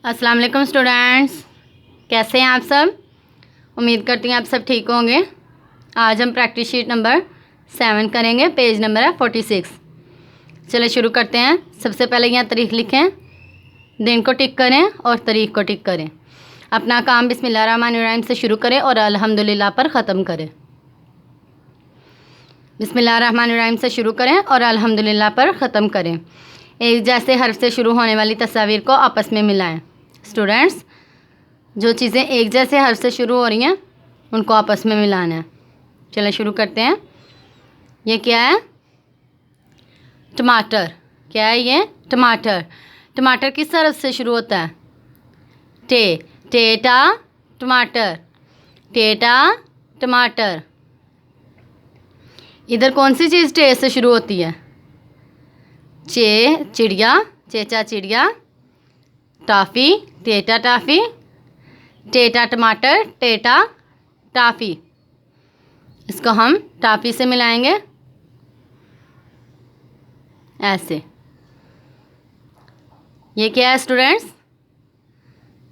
अस्सलाम वालेकुम स्टूडेंट्स, कैसे हैं आप सब। उम्मीद करती हैं आप सब ठीक होंगे। आज हम प्रैक्टिस शीट नंबर 7 करेंगे। पेज नंबर है 46। चलिए शुरू करते हैं। सबसे पहले यहाँ तारीख लिखें, दिन को टिक करें और तारीख को टिक करें। अपना काम बिस्मिल्लाहिर्रहमानिर्रहीम से शुरू करें और अल्हम्दुलिल्लाह पर ख़त्म करें। बिस्मिल्लाहिर्रहमानिर्रहीम से शुरू करें और अल्हम्दुलिल्लाह पर ख़त्म करें। एक जैसे हर्फ से शुरू होने वाली तस्वीर को आपस में मिलाएं। स्टूडेंट्स, जो चीज़ें एक जैसे हर्फ से शुरू हो रही हैं उनको आपस में मिलाना है। चलिए शुरू करते हैं। ये क्या है? टमाटर। क्या है ये? टमाटर। टमाटर किस हर्फ से शुरू होता है? टे। टेटा टमाटर। टेटा टमाटर। इधर कौन सी चीज़ टे से शुरू होती है? चे चिड़िया, चेचा चिड़िया। Toffee, टेटा toffee. टेटा टमाटर, टेटा टॉफ़ी। इसको हम टॉफ़ी से मिलाएंगे ऐसे। ये क्या है स्टूडेंट्स?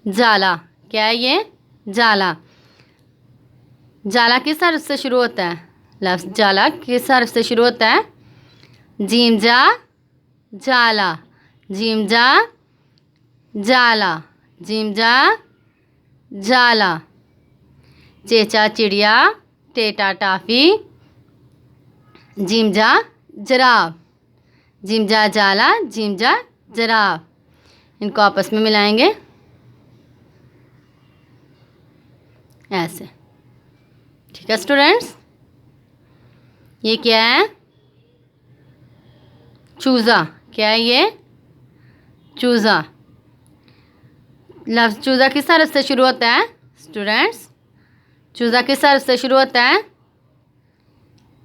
जाला। क्या है ये? जाला। जाला किस हर्फ से शुरू होता है? लफ्ज़ जाला किस हर्फ से शुरू होता है? जीम जा जाला। जीम जा जाला। जीम जा जाला। चेचा चिड़िया, टेटा टॉफ़ी। जीम जा जराब। जीम जा जाला, जीम जा जराब। इनको आपस में मिलाएंगे ऐसे। ठीक है स्टूडेंट्स। ये क्या है? चूज़ा। क्या है ये? चूज़ा। लफ्ज़ चूज़ा किस हर्फ से शुरू होता है स्टूडेंट्स? चूज़ा किस हर्फ से शुरू होता है?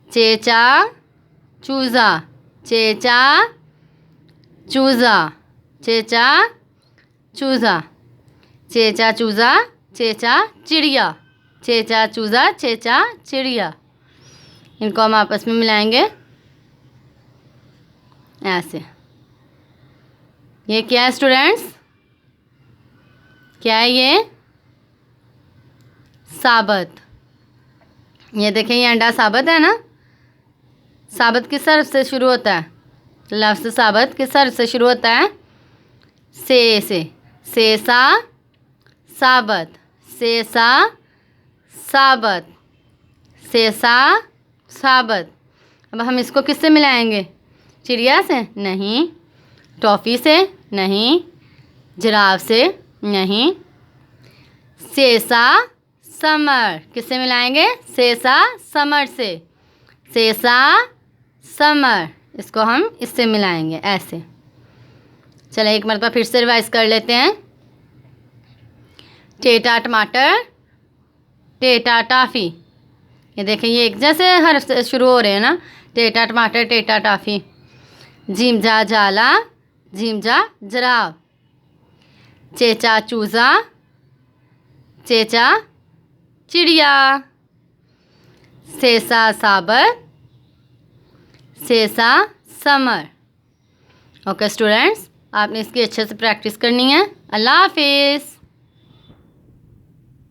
चेचा चूज़ा। चेचा चूज़ा। चेचा चूज़ा। चेचा चूज़ा, चेचा चिड़िया। चेचा चूज़ा, चेचा चिड़िया। इनको हम आपस में मिलाएंगे ऐसे। ये क्या है स्टूडेंट्स? क्या है ये? साबत। ये देखें, ये अंडा साबत है ना। साबत किस हर्फ से शुरू होता है? लफ्ज़ साबत किस हर्फ से शुरू होता है? से। सेसा साबत। सेसा साबत। सेसा साबत। अब हम इसको किससे मिलाएंगे? चिड़िया से? नहीं। टॉफ़ी से? नहीं। जिराफ से? नहीं। सेसा समर। किससे मिलाएंगे? सेसा समर से। सेसा समर। इसको हम इससे मिलाएंगे ऐसे। चलिए एक मरतबा फिर से रिवाइज कर लेते हैं। टेटा टमाटर, टेटा टॉफ़ी। ये देखें, ये एक जैसे हर्फ से शुरू हो रहे हैं ना। टेटा टमाटर, टेटा टॉफ़ी। जीम जा जाला, जीम जा जराब। चेचा चूज़ा, चेचा चिड़िया। सेसा साबत, सेसा समर। ओके स्टूडेंट्स, आपने इसकी अच्छे से प्रैक्टिस करनी है। अल्लाह हाफिज़।